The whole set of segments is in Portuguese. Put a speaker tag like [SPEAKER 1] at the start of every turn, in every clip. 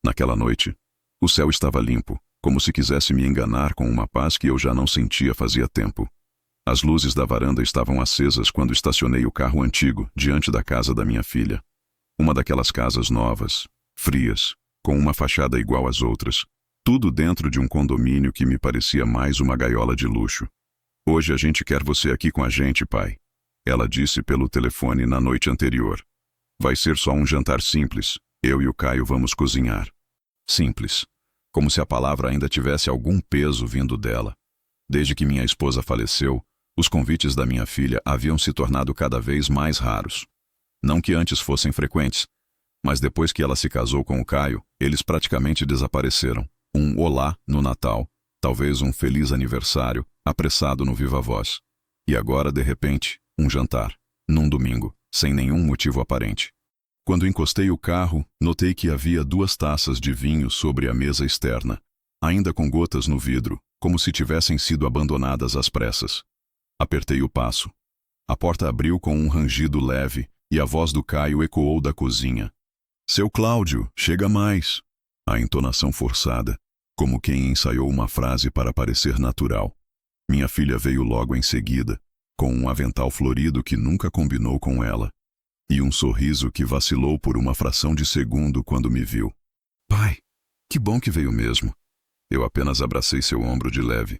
[SPEAKER 1] Naquela noite, o céu estava limpo, como se quisesse me enganar com uma paz que eu já não sentia fazia tempo. As luzes da varanda estavam acesas quando estacionei o carro antigo diante da casa da minha filha. Uma daquelas casas novas, frias, com uma fachada igual às outras. Tudo dentro de um condomínio que me parecia mais uma gaiola de luxo. "Hoje a gente quer você aqui com a gente, pai", ela disse pelo telefone na noite anterior. "Vai ser só um jantar simples. Eu e o Caio vamos cozinhar." Simples. Como se a palavra ainda tivesse algum peso vindo dela. Desde que minha esposa faleceu, os convites da minha filha haviam se tornado cada vez mais raros. Não que antes fossem frequentes, mas depois que ela se casou com o Caio, eles praticamente desapareceram. Um olá no Natal, talvez um feliz aniversário, apressado no viva voz. E agora, de repente, um jantar, num domingo, sem nenhum motivo aparente. Quando encostei o carro, notei que havia 2 taças de vinho sobre a mesa externa, ainda com gotas no vidro, como se tivessem sido abandonadas às pressas. Apertei o passo. A porta abriu com um rangido leve e a voz do Caio ecoou da cozinha. "Seu Cláudio, chega mais." A entonação forçada, como quem ensaiou uma frase para parecer natural. Minha filha veio logo em seguida, com um avental florido que nunca combinou com ela, e um sorriso que vacilou por uma fração de segundo quando me viu. "Pai, que bom que veio mesmo." Eu apenas abracei seu ombro de leve.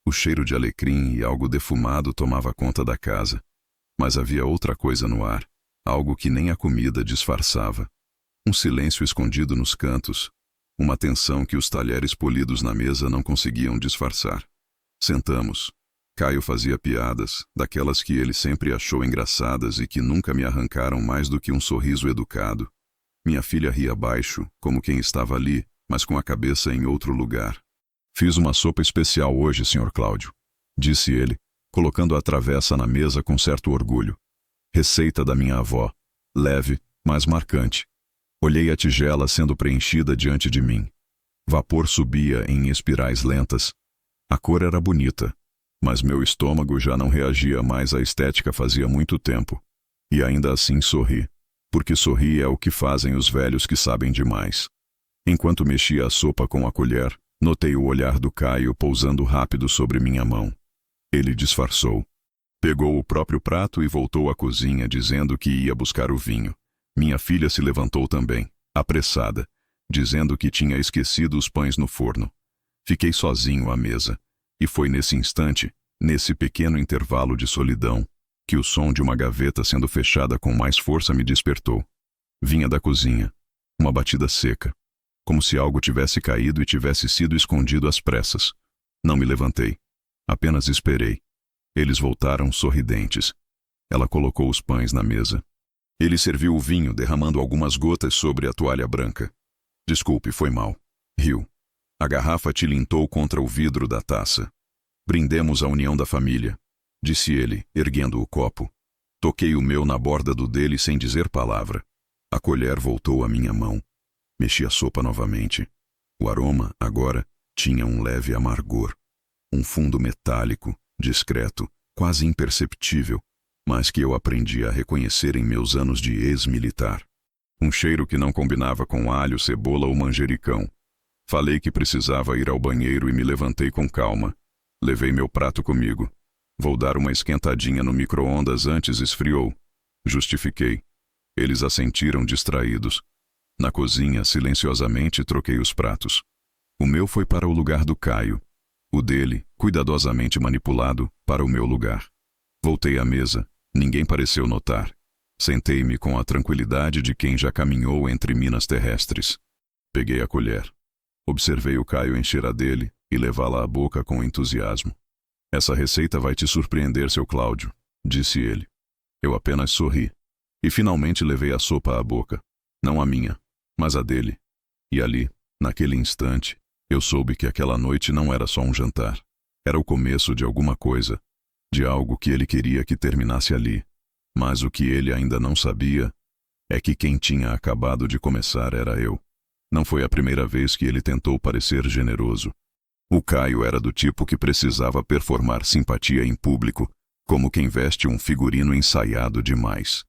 [SPEAKER 1] O cheiro de alecrim e algo defumado tomava conta da casa. Mas havia outra coisa no ar, algo que nem a comida disfarçava. Um silêncio escondido nos cantos, uma tensão que os talheres polidos na mesa não conseguiam disfarçar. Sentamos. Caio fazia piadas, daquelas que ele sempre achou engraçadas e que nunca me arrancaram mais do que um sorriso educado. Minha filha ria baixo, como quem estava ali, mas com a cabeça em outro lugar. "Fiz uma sopa especial hoje, Sr. Cláudio", disse ele, colocando a travessa na mesa com certo orgulho. Receita da minha avó, leve, mas marcante. Olhei a tigela sendo preenchida diante de mim. Vapor subia em espirais lentas. A cor era bonita, mas meu estômago já não reagia mais à estética fazia muito tempo. E ainda assim sorri, porque sorrir é o que fazem os velhos que sabem demais. Enquanto mexia a sopa com a colher, notei o olhar do Caio pousando rápido sobre minha mão. Ele disfarçou. Pegou o próprio prato e voltou à cozinha dizendo que ia buscar o vinho. Minha filha se levantou também, apressada, dizendo que tinha esquecido os pães no forno. Fiquei sozinho à mesa, e foi nesse instante, nesse pequeno intervalo de solidão, que o som de uma gaveta sendo fechada com mais força me despertou. Vinha da cozinha, uma batida seca, como se algo tivesse caído e tivesse sido escondido às pressas. Não me levantei, apenas esperei. Eles voltaram sorridentes. Ela colocou os pães na mesa. Ele serviu o vinho, derramando algumas gotas sobre a toalha branca. "Desculpe, foi mal." Riu. A garrafa tilintou contra o vidro da taça. "Brindemos a união da família", disse ele, erguendo o copo. Toquei o meu na borda do dele sem dizer palavra. A colher voltou à minha mão. Mexi a sopa novamente. O aroma, agora, tinha um leve amargor. Um fundo metálico, discreto, quase imperceptível, mas que eu aprendi a reconhecer em meus anos de ex-militar. Um cheiro que não combinava com alho, cebola ou manjericão. Falei que precisava ir ao banheiro e me levantei com calma. Levei meu prato comigo. "Vou dar uma esquentadinha no micro-ondas antes esfriou." Justifiquei. Eles assentiram distraídos. Na cozinha, silenciosamente, troquei os pratos. O meu foi para o lugar do Caio. O dele, cuidadosamente manipulado, para o meu lugar. Voltei à mesa. Ninguém pareceu notar. Sentei-me com a tranquilidade de quem já caminhou entre minas terrestres. Peguei a colher. Observei o Caio encher a dele e levá-la à boca com entusiasmo. "Essa receita vai te surpreender, seu Cláudio", disse ele. Eu apenas sorri. E finalmente levei a sopa à boca. Não a minha, mas a dele. E ali, naquele instante, eu soube que aquela noite não era só um jantar. Era o começo de alguma coisa, de algo que ele queria que terminasse ali. Mas o que ele ainda não sabia é que quem tinha acabado de começar era eu. Não foi a primeira vez que ele tentou parecer generoso. O Caio era do tipo que precisava performar simpatia em público, como quem veste um figurino ensaiado demais.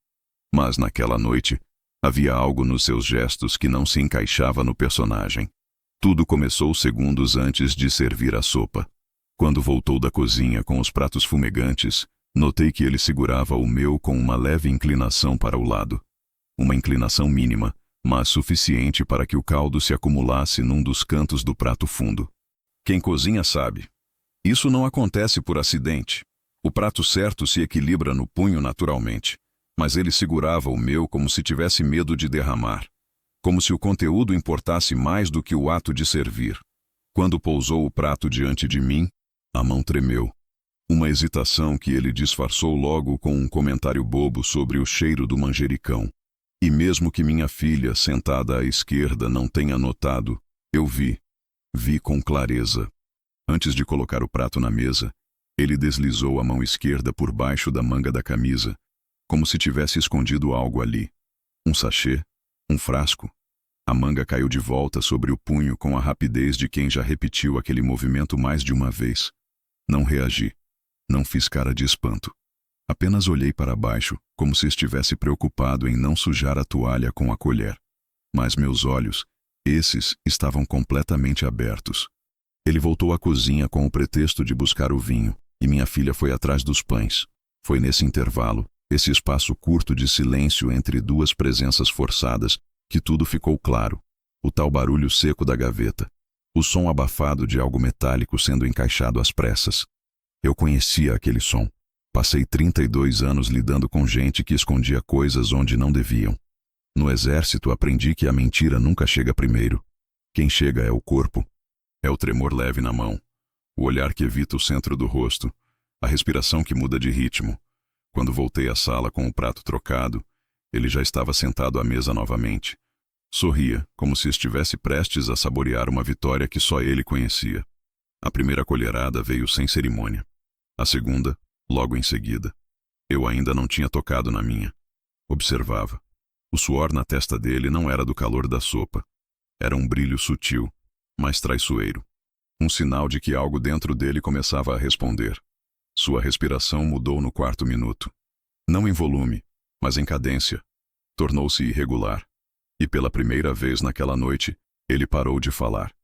[SPEAKER 1] Mas naquela noite, Havia algo nos seus gestos que não se encaixava no personagem. Tudo começou segundos antes de servir a sopa. Quando voltou da cozinha com os pratos fumegantes, notei que ele segurava o meu com uma leve inclinação para o lado. Uma inclinação mínima, mas suficiente para que o caldo se acumulasse num dos cantos do prato fundo. Quem cozinha sabe. Isso não acontece por acidente. O prato certo se equilibra no punho naturalmente, mas ele segurava o meu como se tivesse medo de derramar, como se o conteúdo importasse mais do que o ato de servir. Quando pousou o prato diante de mim, a mão tremeu. Uma hesitação que ele disfarçou logo com um comentário bobo sobre o cheiro do manjericão. E mesmo que minha filha, sentada à esquerda, não tenha notado, eu vi com clareza. Antes de colocar o prato na mesa, ele deslizou a mão esquerda por baixo da manga da camisa, como se tivesse escondido algo ali. Um sachê, um frasco. A manga caiu de volta sobre o punho com a rapidez de quem já repetiu aquele movimento mais de uma vez. Não reagi. Não fiz cara de espanto. Apenas olhei para baixo, como se estivesse preocupado em não sujar a toalha com a colher. Mas meus olhos, esses, estavam completamente abertos. Ele voltou à cozinha com o pretexto de buscar o vinho, e minha filha foi atrás dos pães. Foi nesse intervalo, esse espaço curto de silêncio entre duas presenças forçadas, que tudo ficou claro. O tal barulho seco da gaveta. O som abafado de algo metálico sendo encaixado às pressas. Eu conhecia aquele som. Passei 32 anos lidando com gente que escondia coisas onde não deviam. No exército aprendi que a mentira nunca chega primeiro. Quem chega é o corpo. É o tremor leve na mão. O olhar que evita o centro do rosto. A respiração que muda de ritmo. Quando voltei à sala com o prato trocado, ele já estava sentado à mesa novamente. Sorria, como se estivesse prestes a saborear uma vitória que só ele conhecia. A primeira colherada veio sem cerimônia. A segunda, logo em seguida. Eu ainda não tinha tocado na minha. Observava. O suor na testa dele não era do calor da sopa. Era um brilho sutil, mas traiçoeiro. Um sinal de que algo dentro dele começava a responder. Sua respiração mudou no quarto minuto. Não em volume, mas em cadência. Tornou-se irregular. E pela primeira vez naquela noite, ele parou de falar.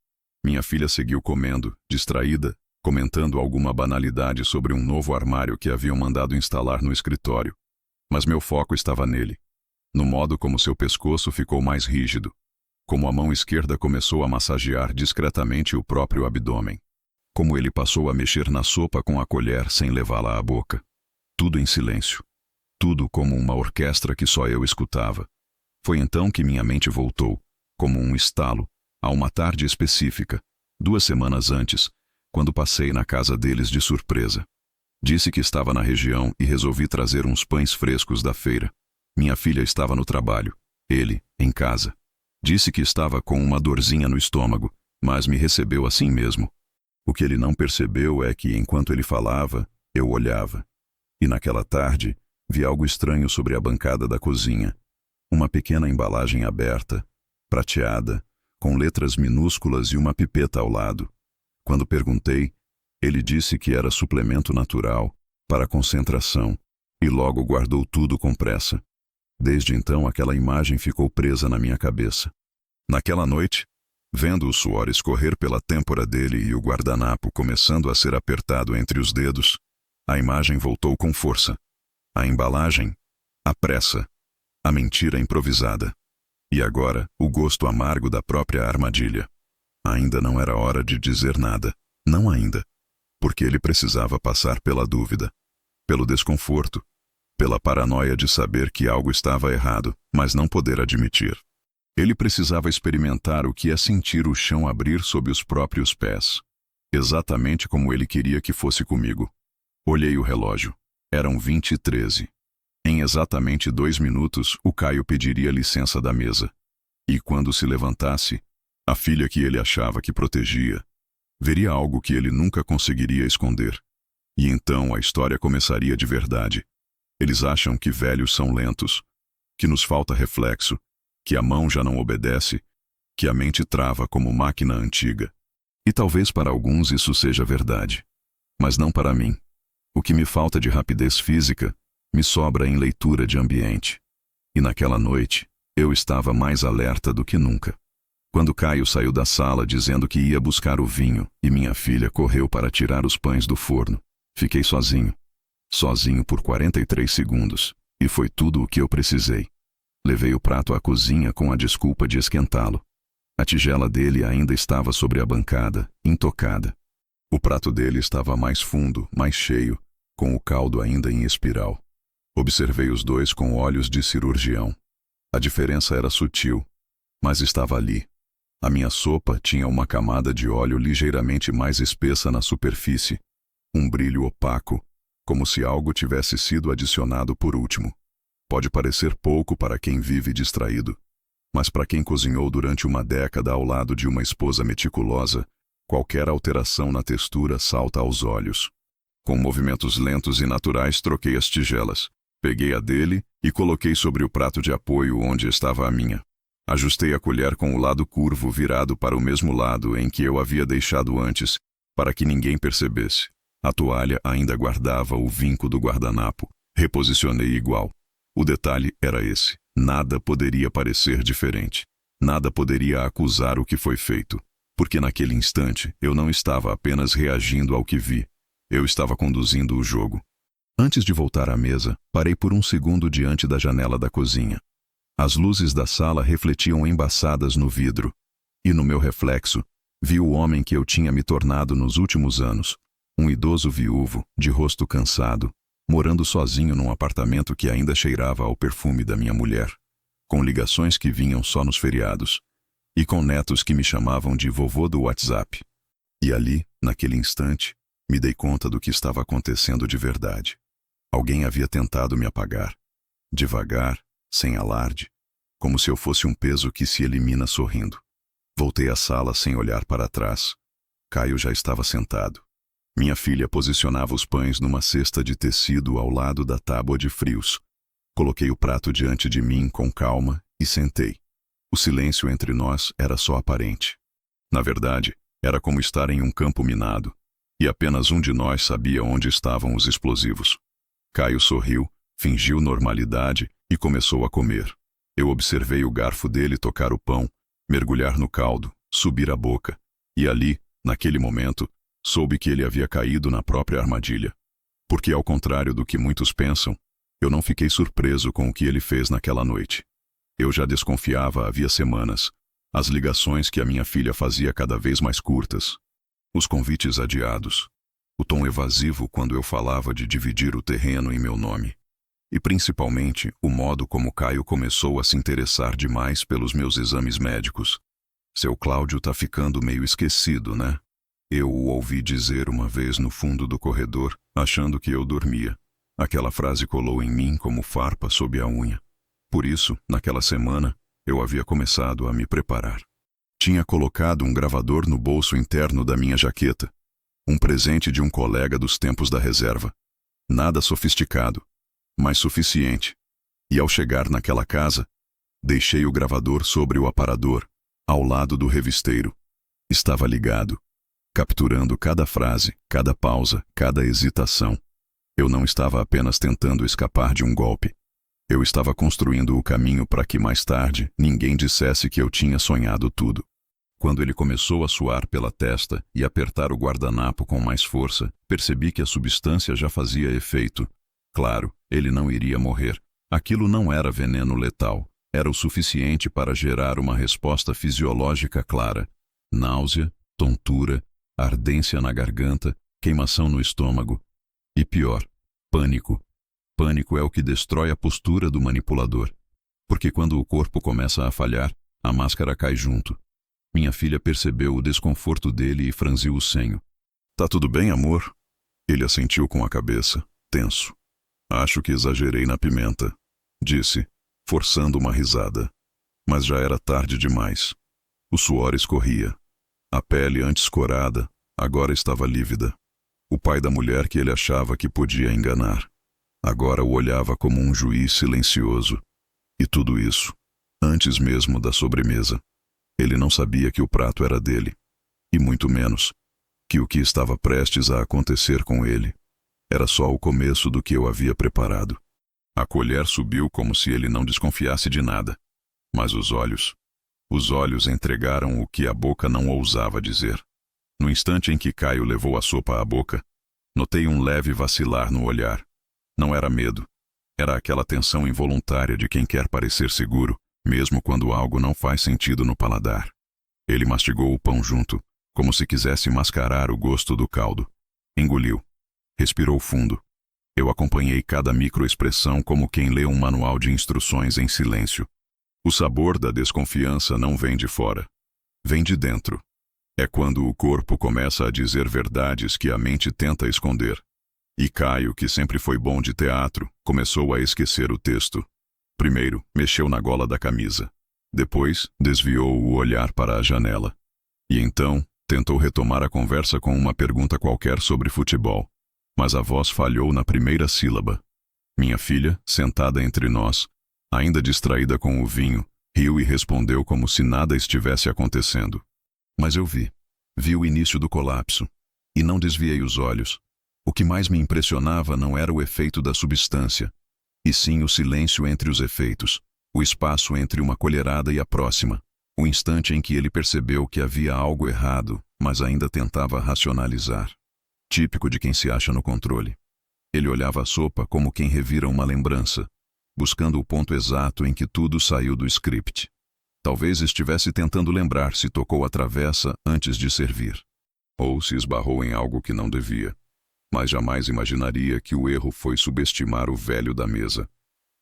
[SPEAKER 1] Minha filha seguiu comendo, distraída, comentando alguma banalidade sobre um novo armário que haviam mandado instalar no escritório. Mas meu foco estava nele. No modo como seu pescoço ficou mais rígido. Como a mão esquerda começou a massagear discretamente o próprio abdômen. Como ele passou a mexer na sopa com a colher sem levá-la à boca. Tudo em silêncio. Tudo como uma orquestra que só eu escutava. Foi então que minha mente voltou, como um estalo, a uma tarde específica, 2 semanas antes, quando passei na casa deles de surpresa. Disse que estava na região e resolvi trazer uns pães frescos da feira. Minha filha estava no trabalho, ele, em casa. Disse que estava com uma dorzinha no estômago, mas me recebeu assim mesmo. O que ele não percebeu é que, enquanto ele falava, eu olhava. E naquela tarde, vi algo estranho sobre a bancada da cozinha. Uma pequena embalagem aberta, prateada, com letras minúsculas e uma pipeta ao lado. Quando perguntei, ele disse que era suplemento natural, para concentração, e logo guardou tudo com pressa. Desde então aquela imagem ficou presa na minha cabeça. Naquela noite, vendo o suor escorrer pela têmpora dele e o guardanapo começando a ser apertado entre os dedos, a imagem voltou com força. A embalagem, a pressa, a mentira improvisada. E agora, o gosto amargo da própria armadilha. Ainda não era hora de dizer nada, não ainda. Porque ele precisava passar pela dúvida, pelo desconforto, pela paranoia de saber que algo estava errado, mas não poder admitir. Ele precisava experimentar o que é sentir o chão abrir sob os próprios pés. Exatamente como ele queria que fosse comigo. Olhei o relógio. Eram 20h13. Em exatamente 2 minutos, o Caio pediria licença da mesa. E quando se levantasse, a filha que ele achava que protegia, veria algo que ele nunca conseguiria esconder. E então a história começaria de verdade. Eles acham que velhos são lentos, que nos falta reflexo, que a mão já não obedece, que a mente trava como máquina antiga. E talvez para alguns isso seja verdade. Mas não para mim. O que me falta de rapidez física, me sobra em leitura de ambiente. E naquela noite, Eu estava mais alerta do que nunca. Quando Caio saiu da sala dizendo que ia buscar o vinho e minha filha correu para tirar os pães do forno, fiquei sozinho. Sozinho por 43 segundos, e foi tudo o que eu precisei. Levei o prato à cozinha com a desculpa de esquentá-lo. A tigela dele ainda estava sobre a bancada, intocada. O prato dele estava mais fundo, mais cheio, com o caldo ainda em espiral. Observei os dois com olhos de cirurgião. A diferença era sutil, mas estava ali. A minha sopa tinha uma camada de óleo ligeiramente mais espessa na superfície, um brilho opaco, como se algo tivesse sido adicionado por último. Pode parecer pouco para quem vive distraído, mas para quem cozinhou durante uma década ao lado de uma esposa meticulosa, qualquer alteração na textura salta aos olhos. Com movimentos lentos e naturais troquei as tigelas, peguei a dele e coloquei sobre o prato de apoio onde estava a minha. Ajustei a colher com o lado curvo virado para o mesmo lado em que eu havia deixado antes, para que ninguém percebesse. A toalha ainda guardava o vinco do guardanapo. Reposicionei igual. O detalhe era esse. Nada poderia parecer diferente. Nada poderia acusar o que foi feito. Porque naquele instante eu não estava apenas reagindo ao que vi. Eu estava conduzindo o jogo. Antes de voltar à mesa, parei por um segundo diante da janela da cozinha. As luzes da sala refletiam embaçadas no vidro, e no meu reflexo, vi o homem que eu tinha me tornado nos últimos anos, um idoso viúvo, de rosto cansado, morando sozinho num apartamento que ainda cheirava ao perfume da minha mulher, com ligações que vinham só nos feriados, e com netos que me chamavam de vovô do WhatsApp. E ali, naquele instante, me dei conta do que estava acontecendo de verdade. Alguém havia tentado me apagar, devagar, sem alarde, como se eu fosse um peso que se elimina sorrindo. Voltei à sala sem olhar para trás. Caio já estava sentado. Minha filha posicionava os pães numa cesta de tecido ao lado da tábua de frios. Coloquei o prato diante de mim com calma e sentei. O silêncio entre nós era só aparente. Na verdade, era como estar em um campo minado, e apenas um de nós sabia onde estavam os explosivos. Caio sorriu, fingiu normalidade e começou a comer. Eu observei o garfo dele tocar o pão, mergulhar no caldo, subir a boca, e ali, naquele momento, soube que ele havia caído na própria armadilha. Porque, ao contrário do que muitos pensam, eu não fiquei surpreso com o que ele fez naquela noite. Eu já desconfiava havia semanas, as ligações que a minha filha fazia cada vez mais curtas, os convites adiados, o tom evasivo quando eu falava de dividir o terreno em meu nome. E principalmente o modo como Caio começou a se interessar demais pelos meus exames médicos. Seu Cláudio tá ficando meio esquecido, né? Eu o ouvi dizer uma vez no fundo do corredor, achando que eu dormia. Aquela frase colou em mim como farpa sob a unha. Por isso, naquela semana, eu havia começado a me preparar. Tinha colocado um gravador no bolso interno da minha jaqueta. Um presente de um colega dos tempos da reserva. Nada sofisticado, mas suficiente. E ao chegar naquela casa, deixei o gravador sobre o aparador, ao lado do revisteiro. Estava ligado, capturando cada frase, cada pausa, cada hesitação. Eu não estava apenas tentando escapar de um golpe. Eu estava construindo o caminho para que mais tarde ninguém dissesse que eu tinha sonhado tudo. Quando ele começou a suar pela testa e apertar o guardanapo com mais força, percebi que a substância já fazia efeito. Claro, ele não iria morrer. Aquilo não era veneno letal. Era o suficiente para gerar uma resposta fisiológica clara. Náusea, tontura, ardência na garganta, queimação no estômago. E pior, pânico. Pânico é o que destrói a postura do manipulador. Porque quando o corpo começa a falhar, a máscara cai junto. Minha filha percebeu o desconforto dele e franziu o senho. Tá tudo bem, amor? Ele assentiu com a cabeça, tenso. Acho que exagerei na pimenta, disse, forçando uma risada. Mas já era tarde demais. O suor escorria. A pele antes corada, agora estava lívida. O pai da mulher que ele achava que podia enganar. Agora o olhava como um juiz silencioso. E tudo isso, antes mesmo da sobremesa. Ele não sabia que o prato era dele. E muito menos, que o que estava prestes a acontecer com ele era só o começo do que eu havia preparado. A colher subiu como se ele não desconfiasse de nada. Mas os olhos entregaram o que a boca não ousava dizer. No instante em que Caio levou a sopa à boca, notei um leve vacilar no olhar. Não era medo. Era aquela tensão involuntária de quem quer parecer seguro, mesmo quando algo não faz sentido no paladar. Ele mastigou o pão junto, como se quisesse mascarar o gosto do caldo. Engoliu. Respirou fundo. Eu acompanhei cada microexpressão como quem lê um manual de instruções em silêncio. O sabor da desconfiança não vem de fora. Vem de dentro. É quando o corpo começa a dizer verdades que a mente tenta esconder. E Caio, que sempre foi bom de teatro, começou a esquecer o texto. Primeiro, mexeu na gola da camisa. Depois, desviou o olhar para a janela. E então, tentou retomar a conversa com uma pergunta qualquer sobre futebol. Mas a voz falhou na primeira sílaba. Minha filha, sentada entre nós, ainda distraída com o vinho, riu e respondeu como se nada estivesse acontecendo. Mas eu vi. Vi o início do colapso. E não desviei os olhos. O que mais me impressionava não era o efeito da substância, e sim o silêncio entre os efeitos, o espaço entre uma colherada e a próxima, o instante em que ele percebeu que havia algo errado, mas ainda tentava racionalizar. Típico de quem se acha no controle. Ele olhava a sopa como quem revira uma lembrança, buscando o ponto exato em que tudo saiu do script. Talvez estivesse tentando lembrar se tocou a travessa antes de servir, ou se esbarrou em algo que não devia. Mas jamais imaginaria que o erro foi subestimar o velho da mesa.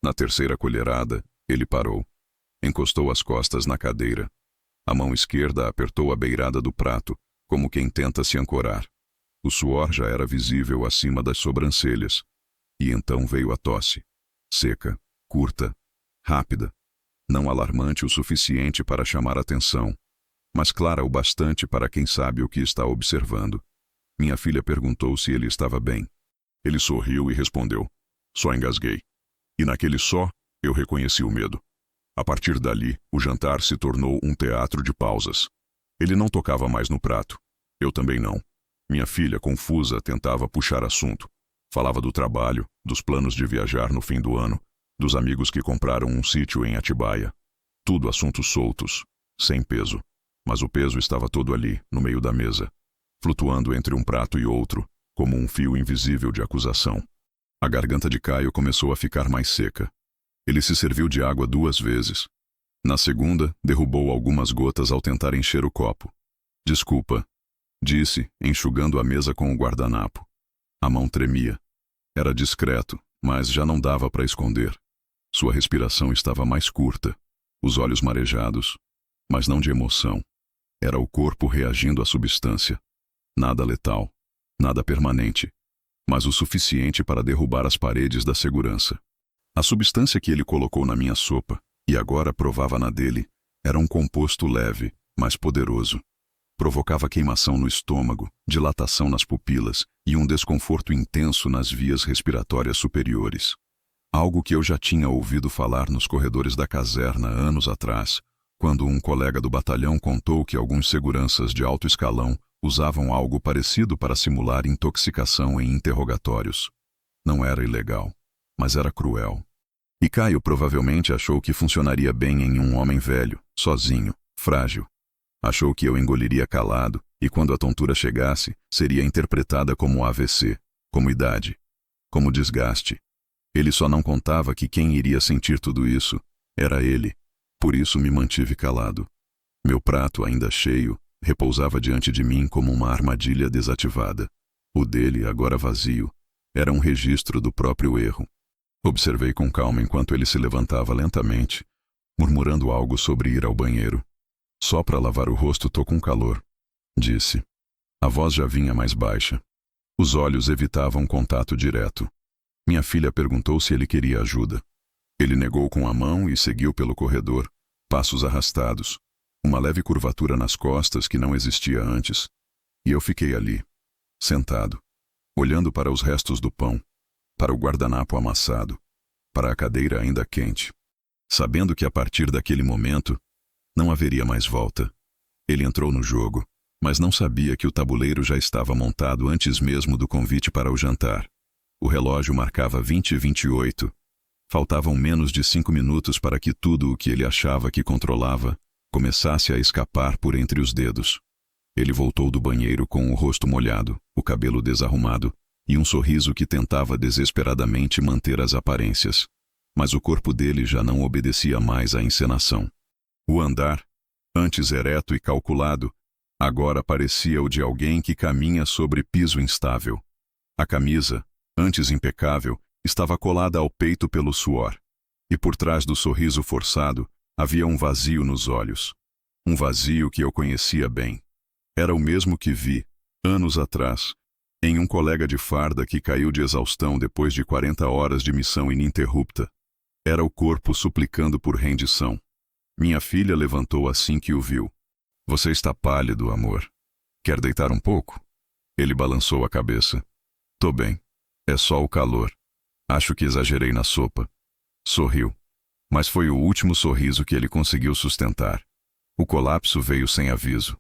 [SPEAKER 1] Na terceira colherada, ele parou. Encostou as costas na cadeira. A mão esquerda apertou a beirada do prato, como quem tenta se ancorar. O suor já era visível acima das sobrancelhas. E então veio a tosse. Seca, curta, rápida. Não alarmante o suficiente para chamar atenção, mas clara o bastante para quem sabe o que está observando. Minha filha perguntou se ele estava bem. Ele sorriu e respondeu: "Só engasguei." E naquele só, eu reconheci o medo. A partir dali, o jantar se tornou um teatro de pausas. Ele não tocava mais no prato. Eu também não. Minha filha, confusa, tentava puxar assunto. Falava do trabalho, dos planos de viajar no fim do ano, dos amigos que compraram um sítio em Atibaia. Tudo assuntos soltos, sem peso. Mas o peso estava todo ali, no meio da mesa, flutuando entre um prato e outro, como um fio invisível de acusação. A garganta de Caio começou a ficar mais seca. Ele se serviu de água 2 vezes. Na segunda, derrubou algumas gotas ao tentar encher o copo. "Desculpa", disse, enxugando a mesa com o guardanapo. A mão tremia. Era discreto, mas já não dava para esconder. Sua respiração estava mais curta, os olhos marejados, mas não de emoção. Era o corpo reagindo à substância. Nada letal, nada permanente, mas o suficiente para derrubar as paredes da segurança. A substância que ele colocou na minha sopa, e agora provava na dele, era um composto leve, mas poderoso. Provocava queimação no estômago, dilatação nas pupilas e um desconforto intenso nas vias respiratórias superiores. Algo que eu já tinha ouvido falar nos corredores da caserna anos atrás, quando um colega do batalhão contou que alguns seguranças de alto escalão usavam algo parecido para simular intoxicação em interrogatórios. Não era ilegal, mas era cruel. E Caio provavelmente achou que funcionaria bem em um homem velho, sozinho, frágil. Achou que eu engoliria calado, e quando a tontura chegasse, seria interpretada como AVC, como idade, como desgaste. Ele só não contava que quem iria sentir tudo isso era ele. Por isso me mantive calado. Meu prato, ainda cheio, repousava diante de mim como uma armadilha desativada. O dele, agora vazio, era um registro do próprio erro. Observei com calma enquanto ele se levantava lentamente, murmurando algo sobre ir ao banheiro. "Só para lavar o rosto tô com calor", disse. A voz já vinha mais baixa. Os olhos evitavam contato direto. Minha filha perguntou se ele queria ajuda. Ele negou com a mão e seguiu pelo corredor, passos arrastados, uma leve curvatura nas costas que não existia antes. E eu fiquei ali, sentado, olhando para os restos do pão, para o guardanapo amassado, para a cadeira ainda quente, sabendo que a partir daquele momento não haveria mais volta. Ele entrou no jogo, mas não sabia que o tabuleiro já estava montado antes mesmo do convite para o jantar. O relógio marcava 20h28. Faltavam menos de 5 minutos para que tudo o que ele achava que controlava começasse a escapar por entre os dedos. Ele voltou do banheiro com o rosto molhado, o cabelo desarrumado e um sorriso que tentava desesperadamente manter as aparências. Mas o corpo dele já não obedecia mais à encenação. O andar, antes ereto e calculado, agora parecia o de alguém que caminha sobre piso instável. A camisa, antes impecável, estava colada ao peito pelo suor. E por trás do sorriso forçado, havia um vazio nos olhos. Um vazio que eu conhecia bem. Era o mesmo que vi, anos atrás, em um colega de farda que caiu de exaustão depois de 40 horas de missão ininterrupta. Era o corpo suplicando por rendição. Minha filha levantou assim que o viu. Você está pálido, amor. Quer deitar um pouco? Ele balançou a cabeça. Tô bem. É só o calor. Acho que exagerei na sopa. Sorriu. Mas foi o último sorriso que ele conseguiu sustentar. O colapso veio sem aviso.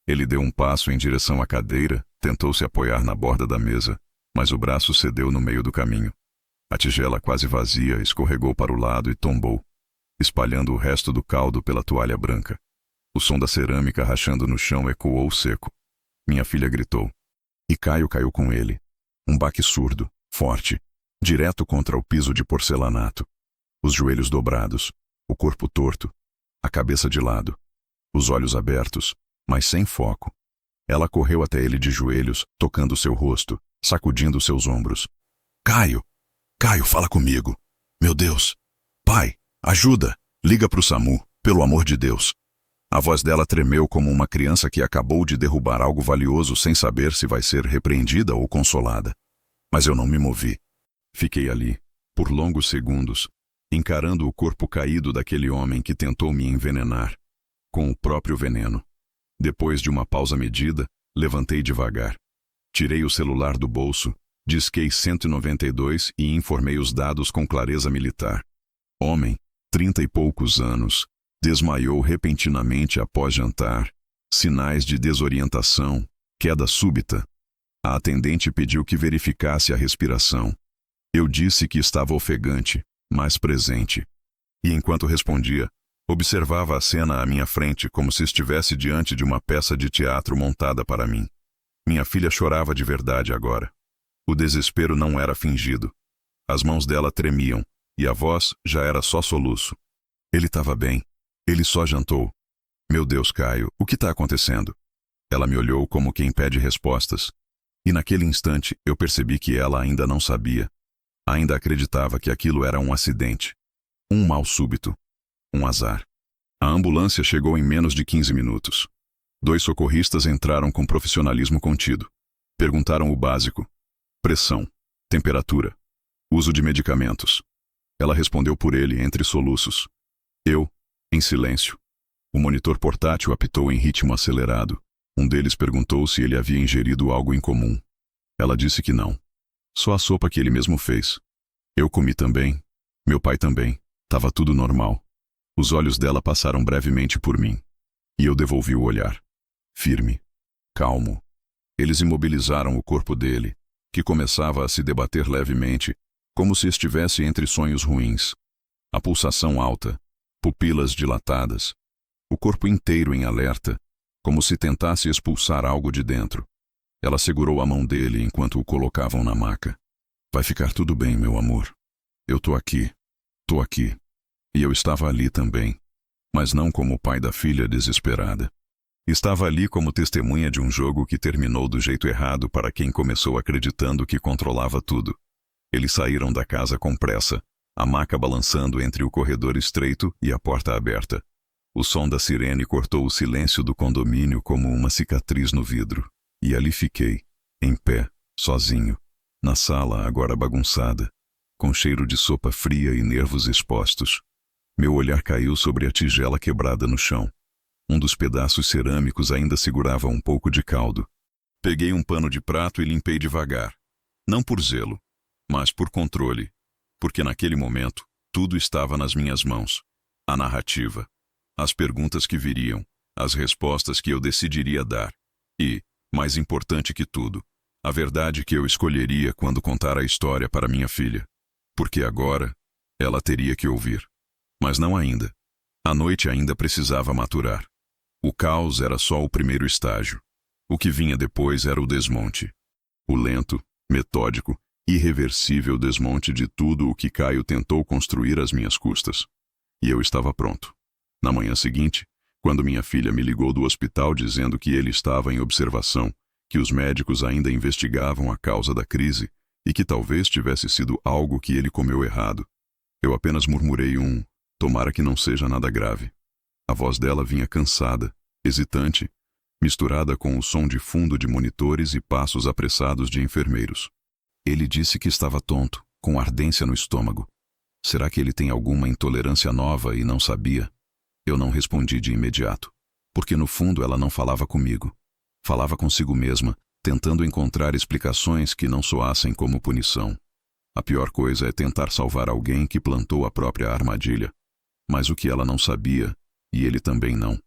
[SPEAKER 1] Ele deu um passo em direção à cadeira, tentou se apoiar na borda da mesa, mas o braço cedeu no meio do caminho. A tigela quase vazia escorregou para o lado e tombou, espalhando o resto do caldo pela toalha branca. O som da cerâmica rachando no chão ecoou seco. Minha filha gritou. E Caio caiu com ele. Um baque surdo, forte, direto contra o piso de porcelanato. Os joelhos dobrados, o corpo torto, a cabeça de lado, os olhos abertos, mas sem foco. Ela correu até ele de joelhos, tocando seu rosto, sacudindo seus ombros. Caio! Caio, fala comigo! Meu Deus! Pai, ajuda! Liga pro SAMU, pelo amor de Deus! A voz dela tremeu como uma criança que acabou de derrubar algo valioso sem saber se vai ser repreendida ou consolada. Mas eu não me movi. Fiquei ali, por longos segundos, encarando o corpo caído daquele homem que tentou me envenenar, com o próprio veneno. Depois de uma pausa medida, levantei devagar. Tirei o celular do bolso, disquei 192 e informei os dados com clareza militar. Homem, 30 e poucos anos, desmaiou repentinamente após jantar, sinais de desorientação, queda súbita. A atendente pediu que verificasse a respiração. Eu disse que estava ofegante, mas presente. E enquanto respondia, observava a cena à minha frente como se estivesse diante de uma peça de teatro montada para mim. Minha filha chorava de verdade agora. O desespero não era fingido. As mãos dela tremiam, e a voz já era só soluço. Ele estava bem. Ele só jantou. Meu Deus, Caio, o que está acontecendo? Ela me olhou como quem pede respostas. E naquele instante eu percebi que ela ainda não sabia. Ainda acreditava que aquilo era um acidente. Um mal súbito. Um azar. A ambulância chegou em menos de 15 minutos. 2 socorristas entraram com profissionalismo contido. Perguntaram o básico. Pressão. Temperatura. Uso de medicamentos. Ela respondeu por ele entre soluços. Eu, em silêncio. O monitor portátil apitou em ritmo acelerado. Um deles perguntou se ele havia ingerido algo incomum. Ela disse que não. Só a sopa que ele mesmo fez. Eu comi também. Meu pai também. Tava tudo normal. Os olhos dela passaram brevemente por mim. E eu devolvi o olhar. Firme. Calmo. Eles imobilizaram o corpo dele, que começava a se debater levemente, como se estivesse entre sonhos ruins. A pulsação alta, pupilas dilatadas, o corpo inteiro em alerta, como se tentasse expulsar algo de dentro. Ela segurou a mão dele enquanto o colocavam na maca. Vai ficar tudo bem, meu amor. Eu tô aqui. Tô aqui. E eu estava ali também, mas não como o pai da filha desesperada. Estava ali como testemunha de um jogo que terminou do jeito errado para quem começou acreditando que controlava tudo. Eles saíram da casa com pressa, a maca balançando entre o corredor estreito e a porta aberta. O som da sirene cortou o silêncio do condomínio como uma cicatriz no vidro. E ali fiquei, em pé, sozinho, na sala agora bagunçada, com cheiro de sopa fria e nervos expostos. Meu olhar caiu sobre a tigela quebrada no chão. Um dos pedaços cerâmicos ainda segurava um pouco de caldo. Peguei um pano de prato e limpei devagar. Não por zelo, mas por controle, porque naquele momento tudo estava nas minhas mãos. A narrativa, as perguntas que viriam, as respostas que eu decidiria dar e, mais importante que tudo, a verdade que eu escolheria quando contar a história para minha filha. Porque agora Ela teria que ouvir. Mas não ainda. A noite ainda precisava maturar. O caos era só o primeiro estágio. O que vinha depois era o desmonte. O lento, metódico, irreversível desmonte de tudo o que Caio tentou construir às minhas custas. E eu estava pronto. Na manhã seguinte, quando minha filha me ligou do hospital dizendo que ele estava em observação, que os médicos ainda investigavam a causa da crise e que talvez tivesse sido algo que ele comeu errado, eu apenas murmurei tomara que não seja nada grave. A voz dela vinha cansada, hesitante, misturada com o som de fundo de monitores e passos apressados de enfermeiros. Ele disse que estava tonto, com ardência no estômago. Será que ele tem alguma intolerância nova e não sabia? Eu não respondi de imediato, porque no fundo ela não falava comigo. Falava consigo mesma, tentando encontrar explicações que não soassem como punição. A pior coisa é tentar salvar alguém que plantou a própria armadilha. Mas o que ela não sabia, e ele também não,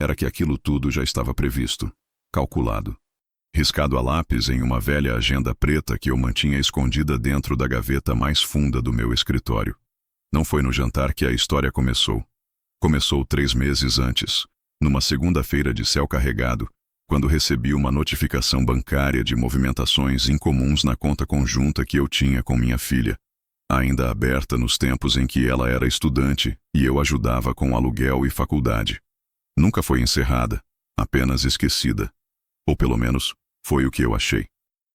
[SPEAKER 1] era que aquilo tudo já estava previsto, calculado. Riscado a lápis em uma velha agenda preta que eu mantinha escondida dentro da gaveta mais funda do meu escritório. Não foi no jantar que a história começou. Começou 3 meses antes, numa segunda-feira de céu carregado, quando recebi uma notificação bancária de movimentações incomuns na conta conjunta que eu tinha com minha filha, ainda aberta nos tempos em que ela era estudante e eu ajudava com aluguel e faculdade. Nunca foi encerrada, apenas esquecida. Ou pelo menos, foi o que eu achei.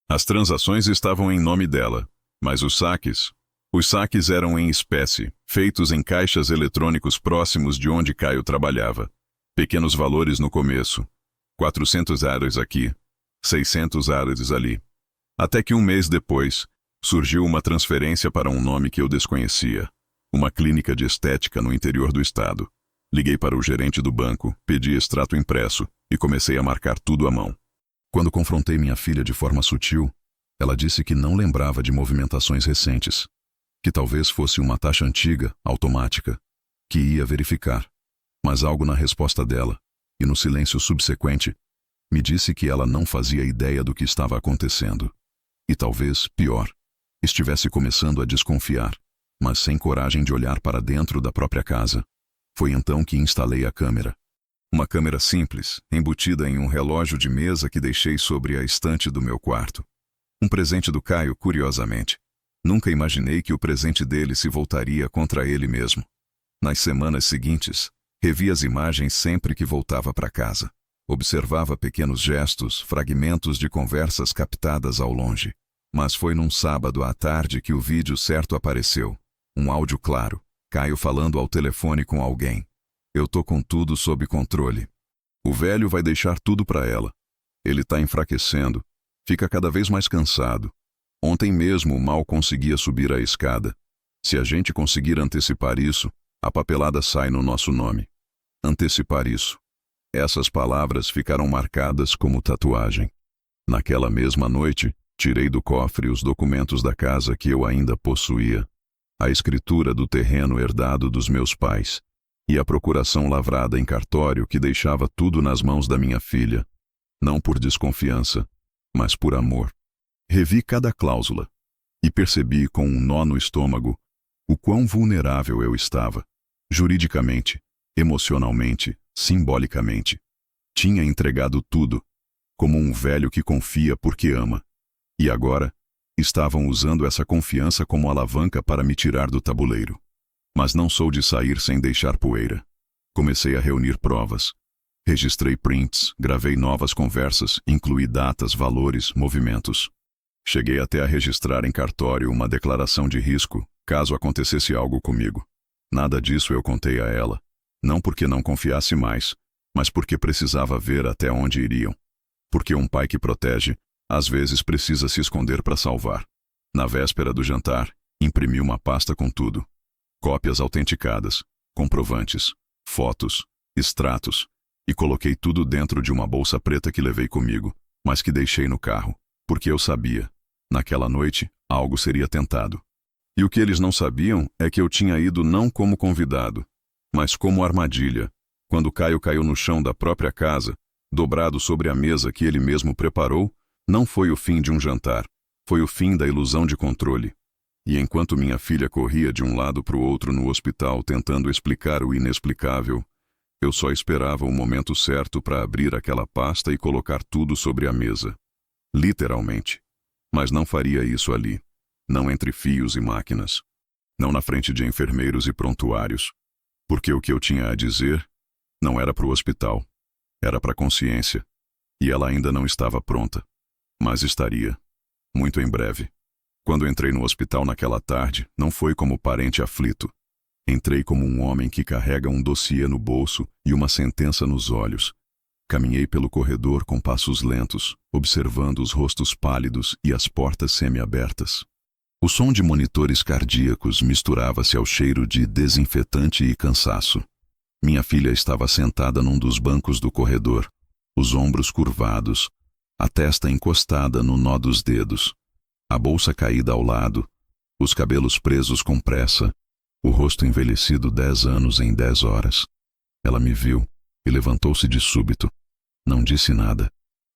[SPEAKER 1] As transações estavam em nome dela, mas os saques eram em espécie, feitos em caixas eletrônicos próximos de onde Caio trabalhava. Pequenos valores no começo, $400 aqui, $600 ali. Até que um mês depois, surgiu uma transferência para um nome que eu desconhecia, uma clínica de estética no interior do estado. Liguei para o gerente do banco, pedi extrato impresso e comecei a marcar tudo à mão. Quando confrontei minha filha de forma sutil, ela disse que não lembrava de movimentações recentes, que talvez fosse uma taxa antiga, automática, que ia verificar. Mas algo na resposta dela, e no silêncio subsequente, me disse que ela não fazia ideia do que estava acontecendo. E talvez, pior, estivesse começando a desconfiar, mas sem coragem de olhar para dentro da própria casa. Foi então que instalei a câmera. Uma câmera simples, embutida em um relógio de mesa que deixei sobre a estante do meu quarto. Um presente do Caio, curiosamente. Nunca imaginei que o presente dele se voltaria contra ele mesmo. Nas semanas seguintes, revi as imagens sempre que voltava para casa. Observava pequenos gestos, fragmentos de conversas captadas ao longe. Mas foi num sábado à tarde que o vídeo certo apareceu. Um áudio claro, Caio falando ao telefone com alguém. Eu tô com tudo sob controle. O velho vai deixar tudo para ela. Ele tá enfraquecendo. Fica cada vez mais cansado. Ontem mesmo mal conseguia subir a escada. Se a gente conseguir antecipar isso, a papelada sai no nosso nome. Antecipar isso. Essas palavras ficaram marcadas como tatuagem. Naquela mesma noite, tirei do cofre os documentos da casa que eu ainda possuía, a escritura do terreno herdado dos meus pais e a procuração lavrada em cartório que deixava tudo nas mãos da minha filha, não por desconfiança, mas por amor. Revi cada cláusula e percebi com um nó no estômago o quão vulnerável eu estava, juridicamente, emocionalmente, simbolicamente. Tinha entregado tudo, como um velho que confia porque ama. E agora, estavam usando essa confiança como alavanca para me tirar do tabuleiro. Mas não sou de sair sem deixar poeira. Comecei a reunir provas. Registrei prints, gravei novas conversas, incluí datas, valores, movimentos. Cheguei até a registrar em cartório uma declaração de risco, caso acontecesse algo comigo. Nada disso eu contei a ela. Não porque não confiasse mais, mas porque precisava ver até onde iriam. Porque um pai que protege, às vezes precisa se esconder para salvar. Na véspera do jantar, imprimi uma pasta com tudo. Cópias autenticadas, comprovantes, fotos, extratos, e coloquei tudo dentro de uma bolsa preta que levei comigo, mas que deixei no carro, porque eu sabia, naquela noite, algo seria tentado. E o que eles não sabiam é que eu tinha ido não como convidado, mas como armadilha, quando Caio caiu no chão da própria casa, dobrado sobre a mesa que ele mesmo preparou. Não foi o fim de um jantar, foi o fim da ilusão de controle. E enquanto minha filha corria de um lado para o outro no hospital tentando explicar o inexplicável, eu só esperava o momento certo para abrir aquela pasta e colocar tudo sobre a mesa. Literalmente. Mas não faria isso ali. Não entre fios e máquinas. Não na frente de enfermeiros e prontuários. Porque o que eu tinha a dizer não era para o hospital. Era para a consciência. E ela ainda não estava pronta. Mas estaria. Muito em breve. Quando entrei no hospital naquela tarde, não foi como parente aflito. Entrei como um homem que carrega um dossiê no bolso e uma sentença nos olhos. Caminhei pelo corredor com passos lentos, observando os rostos pálidos e as portas semi-abertas. O som de monitores cardíacos misturava-se ao cheiro de desinfetante e cansaço. Minha filha estava sentada num dos bancos do corredor, os ombros curvados, a testa encostada no nó dos dedos, a bolsa caída ao lado, os cabelos presos com pressa, o rosto envelhecido 10 anos em 10 horas. Ela me viu e levantou-se de súbito. Não disse nada.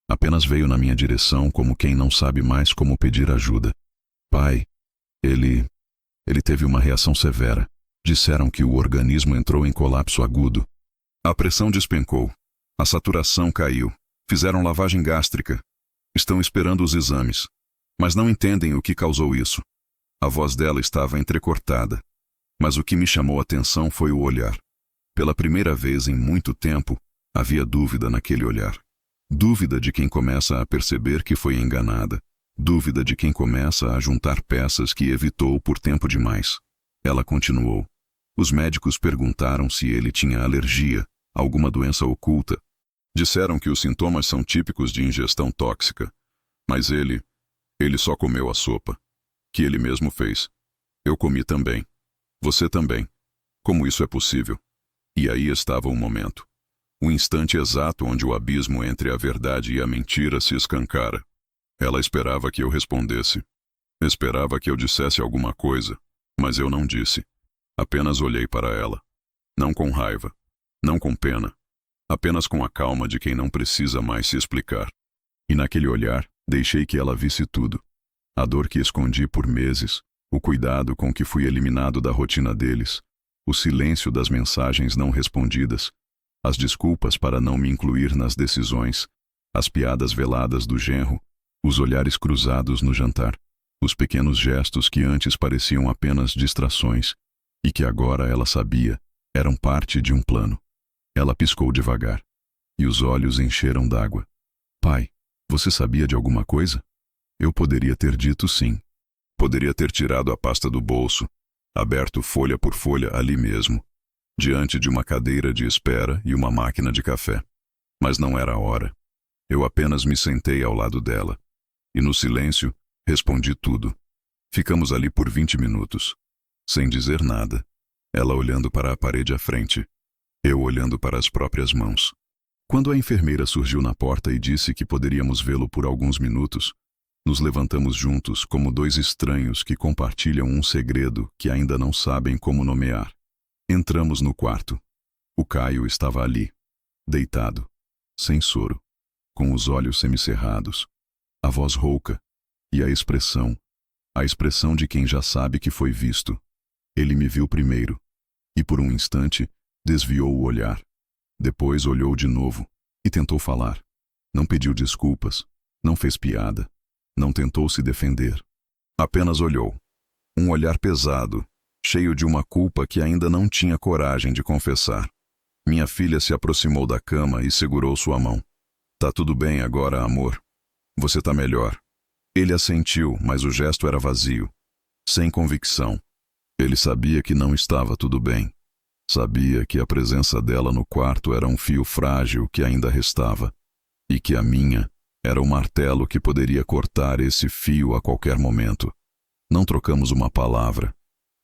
[SPEAKER 1] Apenas veio na minha direção como quem não sabe mais como pedir ajuda. Pai, ele teve uma reação severa. Disseram que o organismo entrou em colapso agudo. A pressão despencou. A saturação caiu. Fizeram lavagem gástrica. Estão esperando os exames. Mas não entendem o que causou isso. A voz dela estava entrecortada. Mas o que me chamou a atenção foi o olhar. Pela primeira vez em muito tempo, havia dúvida naquele olhar. Dúvida de quem começa a perceber que foi enganada. Dúvida de quem começa a juntar peças que evitou por tempo demais. Ela continuou. Os médicos perguntaram se ele tinha alergia, alguma doença oculta. Disseram que os sintomas são típicos de ingestão tóxica. Mas ele só comeu a sopa. Que ele mesmo fez. Eu comi também. Você também. Como isso é possível? E aí estava o momento. O instante exato onde o abismo entre a verdade e a mentira se escancara. Ela esperava que eu respondesse. Esperava que eu dissesse alguma coisa, mas eu não disse. Apenas olhei para ela. Não com raiva. Não com pena. Apenas com a calma de quem não precisa mais se explicar. E naquele olhar, deixei que ela visse tudo. A dor que escondi por meses, o cuidado com que fui eliminado da rotina deles, o silêncio das mensagens não respondidas, as desculpas para não me incluir nas decisões, as piadas veladas do genro, os olhares cruzados no jantar, os pequenos gestos que antes pareciam apenas distrações e que agora ela sabia eram parte de um plano. Ela piscou devagar e os olhos encheram d'água. Pai, você sabia de alguma coisa? Eu poderia ter dito sim. Poderia ter tirado a pasta do bolso, aberto folha por folha ali mesmo, diante de uma cadeira de espera e uma máquina de café. Mas não era a hora. Eu apenas me sentei ao lado dela. E no silêncio, respondi tudo. Ficamos ali por 20 minutos, sem dizer nada. Ela olhando para a parede à frente, eu olhando para as próprias mãos. Quando a enfermeira surgiu na porta e disse que poderíamos vê-lo por alguns minutos, nos levantamos juntos como dois estranhos que compartilham um segredo que ainda não sabem como nomear. Entramos no quarto. O Caio estava ali, deitado, sem soro, com os olhos semicerrados, a voz rouca e a expressão de quem já sabe que foi visto. Ele me viu primeiro e por um instante desviou o olhar. Depois olhou de novo e tentou falar. Não pediu desculpas, não fez piada, não tentou se defender. Apenas olhou. Um olhar pesado, cheio de uma culpa que ainda não tinha coragem de confessar. Minha filha se aproximou da cama e segurou sua mão. Tá tudo bem agora, amor. Você tá melhor. Ele assentiu, mas o gesto era vazio, sem convicção. Ele sabia que não estava tudo bem. Sabia que a presença dela no quarto era um fio frágil que ainda restava, e que a minha era o martelo que poderia cortar esse fio a qualquer momento. Não trocamos uma palavra,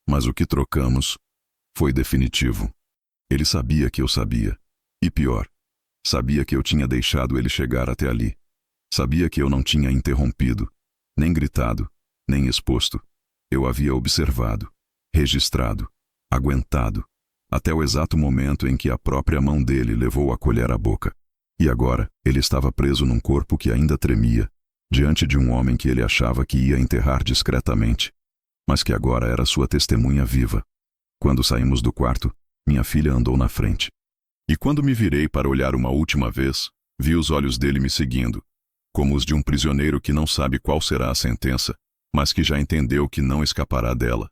[SPEAKER 1] mas o que trocamos foi definitivo. Ele sabia que eu sabia, e pior, sabia que eu tinha deixado ele chegar até ali. Sabia que eu não tinha interrompido, nem gritado, nem exposto. Eu havia observado, registrado, aguentado, até o exato momento em que a própria mão dele levou a colher à boca. E agora, ele estava preso num corpo que ainda tremia, diante de um homem que ele achava que ia enterrar discretamente. mas que agora era sua testemunha viva. Quando saímos do quarto, minha filha andou na frente. E quando me virei para olhar uma última vez, vi os olhos dele me seguindo, como os de um prisioneiro que não sabe qual será a sentença, mas que já entendeu que não escapará dela.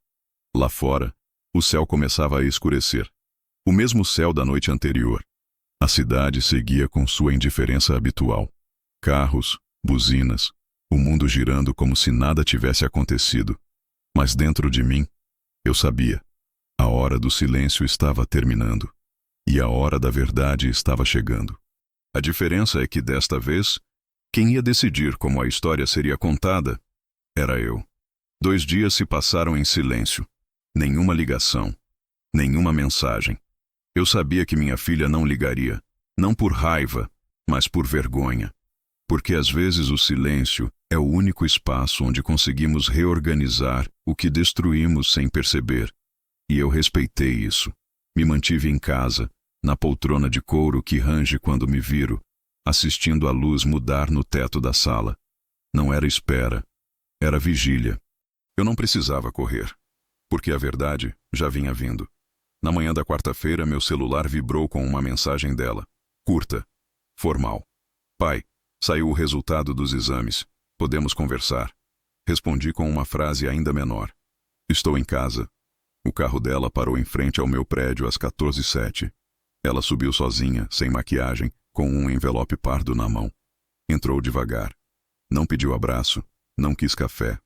[SPEAKER 1] Lá fora, o céu começava a escurecer. O mesmo céu da noite anterior. A cidade seguia com sua indiferença habitual. Carros, buzinas, o mundo girando como se nada tivesse acontecido. Mas dentro de mim, eu sabia. A hora do silêncio estava terminando. E a hora da verdade estava chegando. A diferença é que desta vez, quem ia decidir como a história seria contada era eu. 2 dias se passaram em silêncio. Nenhuma ligação. Nenhuma mensagem. Eu sabia que minha filha não ligaria, não por raiva, mas por vergonha. Porque às vezes o silêncio é o único espaço onde conseguimos reorganizar o que destruímos sem perceber. E eu respeitei isso. Me mantive em casa, na poltrona de couro que range quando me viro, assistindo a luz mudar no teto da sala. Não era espera, era vigília. Eu não precisava correr, porque a verdade já vinha vindo. Na manhã da quarta-feira, meu celular vibrou com uma mensagem dela, curta, formal. Pai, saiu o resultado dos exames. Podemos conversar. Respondi com uma frase ainda menor. Estou em casa. O carro dela parou em frente ao meu prédio às 14h07. Ela subiu sozinha, sem maquiagem, com um envelope pardo na mão. Entrou devagar. Não pediu abraço, não quis café.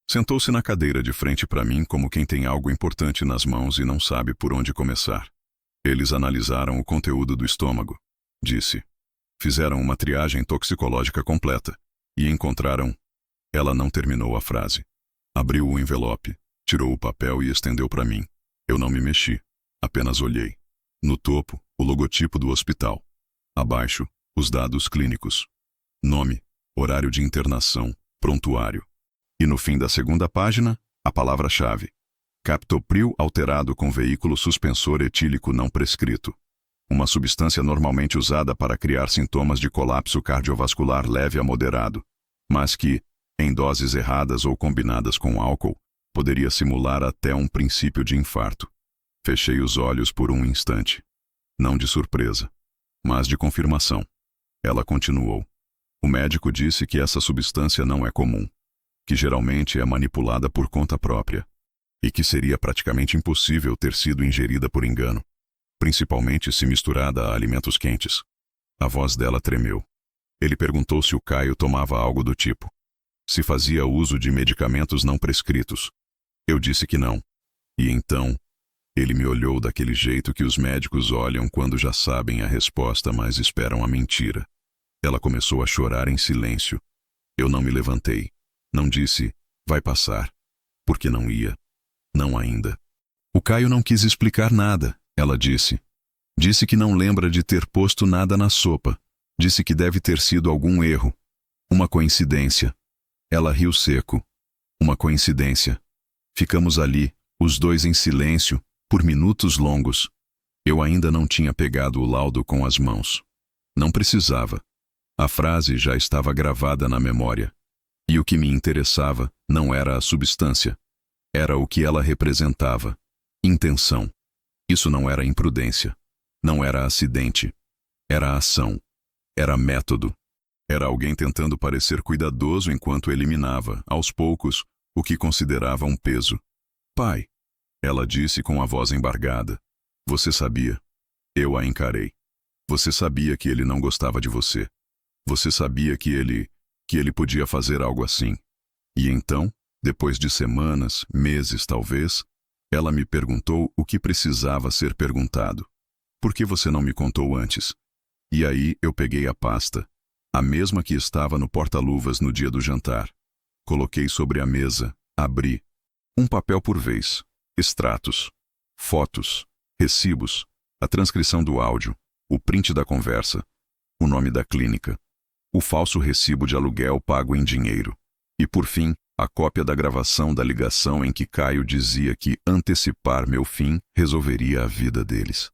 [SPEAKER 1] Sentou-se na cadeira de frente para mim como quem tem algo importante nas mãos e não sabe por onde começar. Eles analisaram o conteúdo do estômago, disse. Fizeram uma triagem toxicológica completa e encontraram... Ela não terminou a frase. Abriu o envelope, tirou o papel e estendeu para mim. Eu não me mexi, apenas olhei. No topo, o logotipo do hospital. Abaixo, os dados clínicos. Nome, horário de internação, prontuário. E no fim da segunda página, a palavra-chave. Captopril alterado com veículo suspensor etílico não prescrito. Uma substância normalmente usada para criar sintomas de colapso cardiovascular leve a moderado, mas que, em doses erradas ou combinadas com álcool, poderia simular até um princípio de infarto. Fechei os olhos por um instante. Não de surpresa, mas de confirmação. Ela continuou. O médico disse que essa substância não é comum, que geralmente é manipulada por conta própria, e que seria praticamente impossível ter sido ingerida por engano, principalmente se misturada a alimentos quentes. A voz dela tremeu. Ele perguntou se o Caio tomava algo do tipo. Se fazia uso de medicamentos não prescritos. Eu disse que não. E então, ele me olhou daquele jeito que os médicos olham quando já sabem a resposta, mas esperam a mentira. Ela começou a chorar em silêncio. Eu não me levantei. Não disse, vai passar. Porque não ia. Não ainda. O Caio não quis explicar nada, ela disse. Disse que não lembra de ter posto nada na sopa. Disse que deve ter sido algum erro. Uma coincidência. Ela riu seco. Uma coincidência. Ficamos ali, os dois em silêncio, por minutos longos. Eu ainda não tinha pegado o laudo com as mãos. Não precisava. A frase já estava gravada na memória. E o que me interessava não era a substância. Era o que ela representava. Intenção. Isso não era imprudência. Não era acidente. Era ação. Era método. Era alguém tentando parecer cuidadoso enquanto eliminava, aos poucos, o que considerava um peso. Pai, ela disse com a voz embargada. Você sabia. Eu a encarei. Você sabia que ele não gostava de você. Você sabia que ele podia fazer algo assim. E então, depois de semanas, meses talvez, ela me perguntou o que precisava ser perguntado. Por que você não me contou antes? E aí eu peguei a pasta, a mesma que estava no porta-luvas no dia do jantar. Coloquei sobre a mesa, abri. Um papel por vez. Extratos. Fotos. Recibos. A transcrição do áudio. O print da conversa. O nome da clínica. O falso recibo de aluguel pago em dinheiro. E por fim, a cópia da gravação da ligação em que Caio dizia que antecipar meu fim resolveria a vida deles.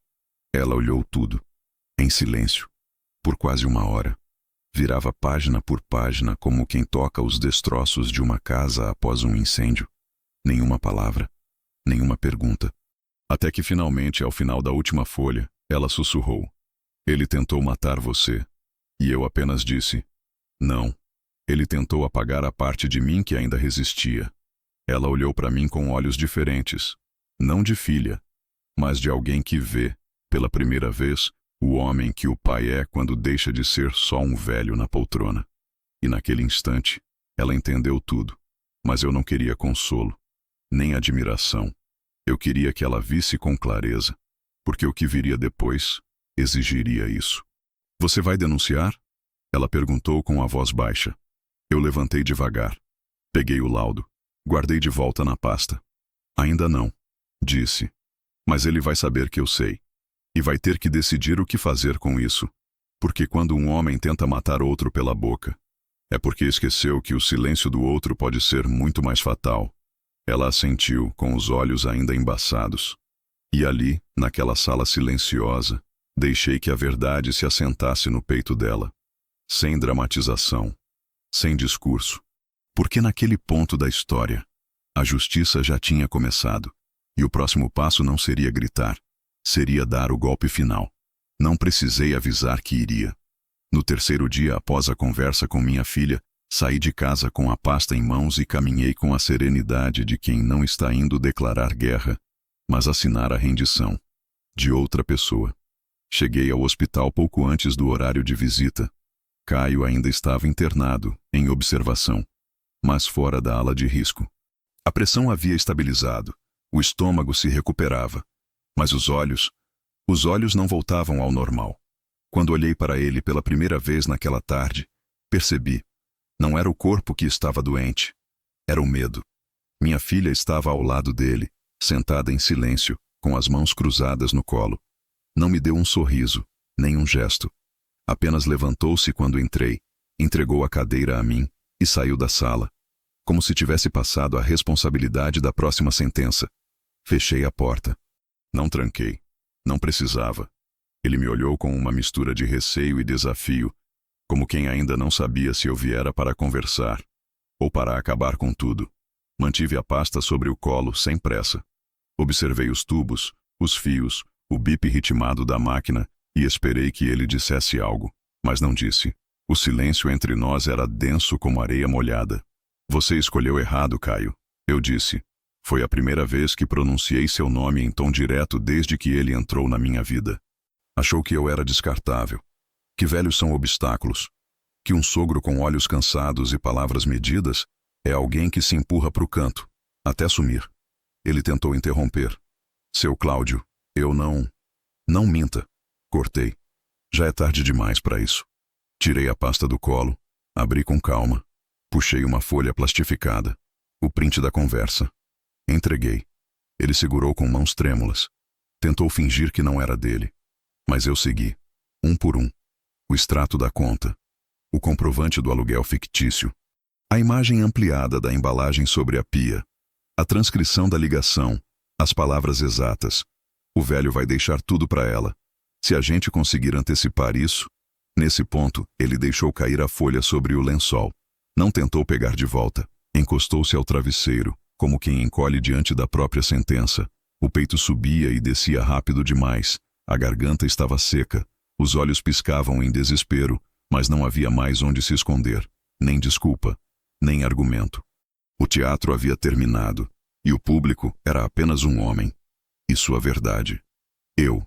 [SPEAKER 1] Ela olhou tudo, em silêncio, por quase 1 hora. Virava página por página como quem toca os destroços de uma casa após um incêndio. Nenhuma palavra, nenhuma pergunta. Até que finalmente, ao final da última folha, ela sussurrou: "Ele tentou matar você." E eu apenas disse: "Não. Ele tentou apagar a parte de mim que ainda resistia." Ela olhou para mim com olhos diferentes, não de filha, mas de alguém que vê, pela primeira vez, o homem que o pai é quando deixa de ser só um velho na poltrona. E naquele instante, ela entendeu tudo, mas eu não queria consolo, nem admiração. Eu queria que ela visse com clareza, porque o que viria depois exigiria isso. "Você vai denunciar?" Ela perguntou com a voz baixa. Eu levantei devagar. Peguei o laudo. Guardei de volta na pasta. "Ainda não", disse. "Mas ele vai saber que eu sei. E vai ter que decidir o que fazer com isso. Porque quando um homem tenta matar outro pela boca, é porque esqueceu que o silêncio do outro pode ser muito mais fatal." Ela assentiu, com os olhos ainda embaçados. E ali, naquela sala silenciosa, deixei que a verdade se assentasse no peito dela. Sem dramatização. Sem discurso. Porque naquele ponto da história, a justiça já tinha começado. E o próximo passo não seria gritar. Seria dar o golpe final. Não precisei avisar que iria. No terceiro dia após a conversa com minha filha, saí de casa com a pasta em mãos e caminhei com a serenidade de quem não está indo declarar guerra, mas assinar a rendição de outra pessoa. Cheguei ao hospital pouco antes do horário de visita. Caio ainda estava internado, em observação, mas fora da ala de risco. A pressão havia estabilizado, o estômago se recuperava, mas os olhos não voltavam ao normal. Quando olhei para ele pela primeira vez naquela tarde, percebi. Não era o corpo que estava doente, era o medo. Minha filha estava ao lado dele, sentada em silêncio, com as mãos cruzadas no colo. Não me deu um sorriso, nem um gesto. Apenas levantou-se quando entrei, entregou a cadeira a mim e saiu da sala, como se tivesse passado a responsabilidade da próxima sentença. Fechei a porta. Não tranquei. Não precisava. Ele me olhou com uma mistura de receio e desafio, como quem ainda não sabia se eu viera para conversar ou para acabar com tudo. Mantive a pasta sobre o colo, sem pressa. Observei os tubos, os fios, o bip ritmado da máquina e esperei que ele dissesse algo, mas não disse. O silêncio entre nós era denso como areia molhada. "Você escolheu errado, Caio", eu disse. Foi a primeira vez que pronunciei seu nome em tom direto desde que ele entrou na minha vida. Achou que eu era descartável, que velhos são obstáculos, que um sogro com olhos cansados e palavras medidas é alguém que se empurra para o canto, até sumir. Ele tentou interromper. "Seu Cláudio, eu não minta", cortei. Já é tarde demais para isso. Tirei a pasta do colo, abri com calma, puxei uma folha plastificada, o print da conversa. Entreguei. Ele segurou com mãos trêmulas. Tentou fingir que não era dele. Mas eu segui, um por um. O extrato da conta, o comprovante do aluguel fictício, a imagem ampliada da embalagem sobre a pia, a transcrição da ligação, as palavras exatas. O velho vai deixar tudo para ela. Se a gente conseguir antecipar isso... Nesse ponto, ele deixou cair a folha sobre o lençol. Não tentou pegar de volta. Encostou-se ao travesseiro, como quem encolhe diante da própria sentença. O peito subia e descia rápido demais. A garganta estava seca. Os olhos piscavam em desespero, mas não havia mais onde se esconder. Nem desculpa, nem argumento. O teatro havia terminado, e o público era apenas um homem. E sua verdade. Eu.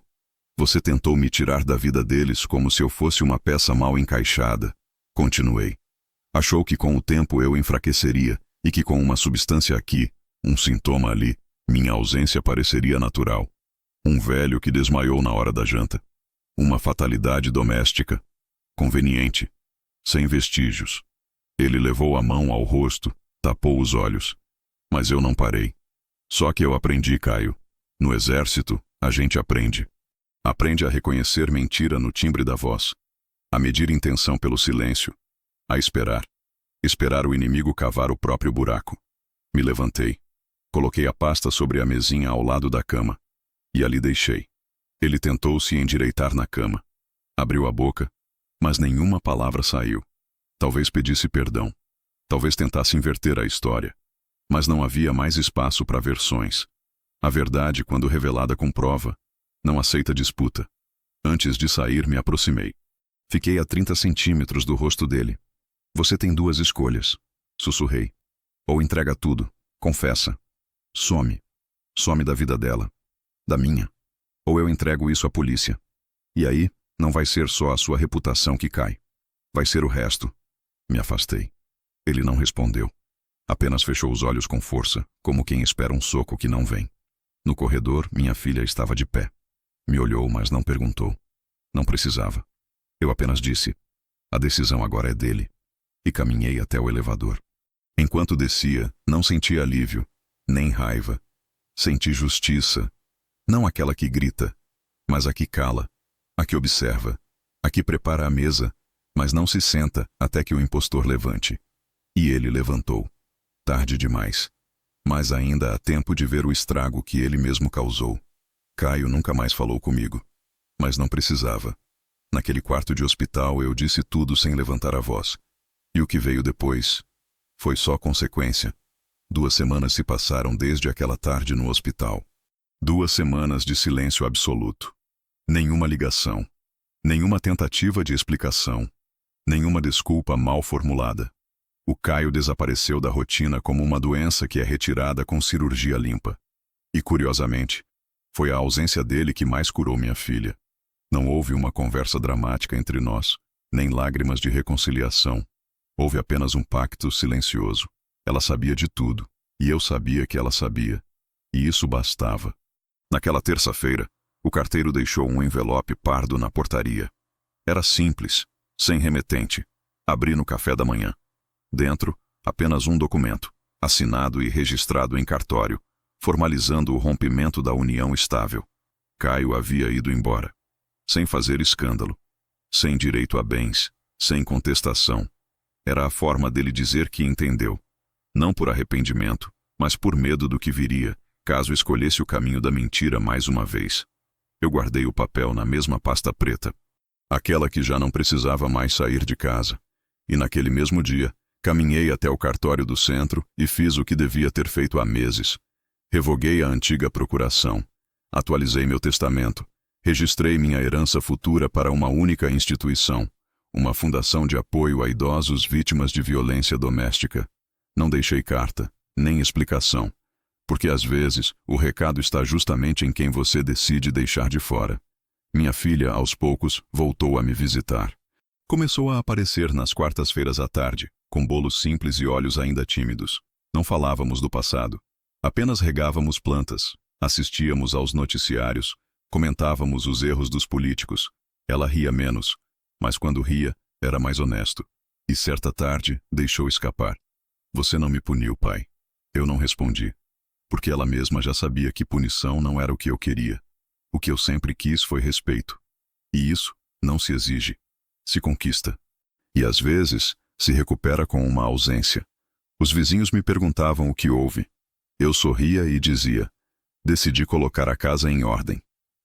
[SPEAKER 1] Você tentou me tirar da vida deles como se eu fosse uma peça mal encaixada. Continuei. Achou que com o tempo eu enfraqueceria, e que com uma substância aqui, um sintoma ali, minha ausência pareceria natural. Um velho que desmaiou na hora da janta. Uma fatalidade doméstica. Conveniente. Sem vestígios. Ele levou a mão ao rosto, tapou os olhos. Mas eu não parei. Só que eu aprendi, Caio. No exército, a gente aprende. Aprende a reconhecer mentira no timbre da voz. A medir intenção pelo silêncio. A esperar. Esperar o inimigo cavar o próprio buraco. Me levantei. Coloquei a pasta sobre a mesinha ao lado da cama. E ali deixei. Ele tentou se endireitar na cama. Abriu a boca, mas nenhuma palavra saiu. Talvez pedisse perdão. Talvez tentasse inverter a história. Mas não havia mais espaço para versões. A verdade, quando revelada com prova, não aceita disputa. Antes de sair, me aproximei. Fiquei a 30 centímetros do rosto dele. Você tem duas escolhas, sussurrei. Ou entrega tudo, confessa. Some. Some da vida dela. Da minha. Ou eu entrego isso à polícia. E aí, não vai ser só a sua reputação que cai. Vai ser o resto. Me afastei. Ele não respondeu. Apenas fechou os olhos com força, como quem espera um soco que não vem. No corredor, minha filha estava de pé. Me olhou, mas não perguntou. Não precisava. Eu apenas disse: a decisão agora é dele. E caminhei até o elevador. Enquanto descia, não senti alívio, nem raiva. Senti justiça. Não aquela que grita, mas a que cala, a que observa, a que prepara a mesa, mas não se senta até que o impostor levante. E ele levantou. Tarde demais. Mas ainda há tempo de ver o estrago que ele mesmo causou. Caio nunca mais falou comigo. Mas não precisava. Naquele quarto de hospital eu disse tudo sem levantar a voz. E o que veio depois foi só consequência. 2 semanas se passaram desde aquela tarde no hospital. 2 semanas de silêncio absoluto. Nenhuma ligação. Nenhuma tentativa de explicação. Nenhuma desculpa mal formulada. O Caio desapareceu da rotina como uma doença que é retirada com cirurgia limpa. E, curiosamente, foi a ausência dele que mais curou minha filha. Não houve uma conversa dramática entre nós, nem lágrimas de reconciliação. Houve apenas um pacto silencioso. Ela sabia de tudo, e eu sabia que ela sabia. E isso bastava. Naquela terça-feira, o carteiro deixou um envelope pardo na portaria. Era simples, sem remetente. Abri no café da manhã. Dentro, apenas um documento, assinado e registrado em cartório, formalizando o rompimento da união estável. Caio havia ido embora. Sem fazer escândalo. Sem direito a bens. Sem contestação. Era a forma dele dizer que entendeu. Não por arrependimento, mas por medo do que viria, caso escolhesse o caminho da mentira mais uma vez. Eu guardei o papel na mesma pasta preta. Aquela que já não precisava mais sair de casa. E naquele mesmo dia, caminhei até o cartório do centro e fiz o que devia ter feito há meses. Revoguei a antiga procuração. Atualizei meu testamento. Registrei minha herança futura para uma única instituição, uma fundação de apoio a idosos vítimas de violência doméstica. Não deixei carta, nem explicação, porque às vezes o recado está justamente em quem você decide deixar de fora. Minha filha, aos poucos, voltou a me visitar. Começou a aparecer nas quartas-feiras à tarde, com bolos simples e olhos ainda tímidos. Não falávamos do passado. Apenas regávamos plantas, assistíamos aos noticiários, comentávamos os erros dos políticos. Ela ria menos, mas quando ria, era mais honesto. E certa tarde, deixou escapar. Você não me puniu, pai. Eu não respondi. Porque ela mesma já sabia que punição não era o que eu queria. O que eu sempre quis foi respeito. E isso não se exige. Se conquista. E às vezes, se recupera com uma ausência. Os vizinhos me perguntavam o que houve. Eu sorria e dizia: decidi colocar a casa em ordem.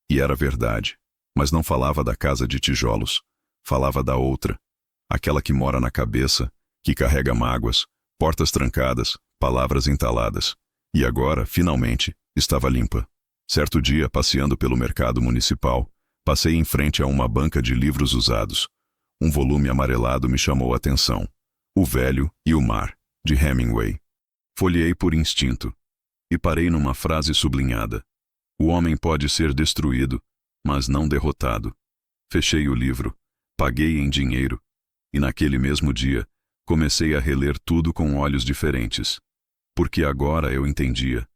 [SPEAKER 1] E era verdade. Mas não falava da casa de tijolos. Falava da outra. Aquela que mora na cabeça, que carrega mágoas, portas trancadas, palavras entaladas. E agora, finalmente, estava limpa. Certo dia, passeando pelo mercado municipal, passei em frente a uma banca de livros usados. Um volume amarelado me chamou a atenção. O Velho e o Mar, de Hemingway. Folheei por instinto. E parei numa frase sublinhada. O homem pode ser destruído, mas não derrotado. Fechei o livro, paguei em dinheiro, e naquele mesmo dia, comecei a reler tudo com olhos diferentes. Porque agora eu entendia.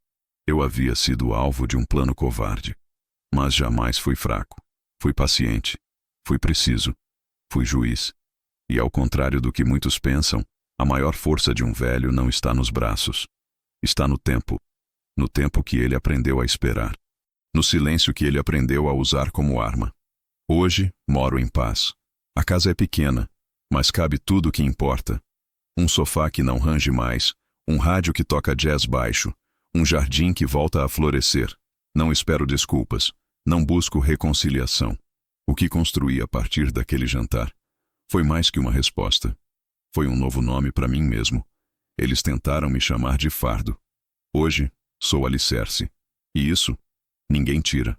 [SPEAKER 1] Eu havia sido alvo de um plano covarde. Mas jamais fui fraco. Fui paciente. Fui preciso. Fui juiz. E ao contrário do que muitos pensam, a maior força de um velho não está nos braços. Está no tempo. No tempo que ele aprendeu a esperar. No silêncio que ele aprendeu a usar como arma. Hoje, moro em paz. A casa é pequena, mas cabe tudo o que importa. Um sofá que não range mais, um rádio que toca jazz baixo, um jardim que volta a florescer. Não espero desculpas, não busco reconciliação. O que construí a partir daquele jantar foi mais que uma resposta. Foi um novo nome para mim mesmo. Eles tentaram me chamar de fardo. Hoje, sou alicerce. E isso, ninguém tira.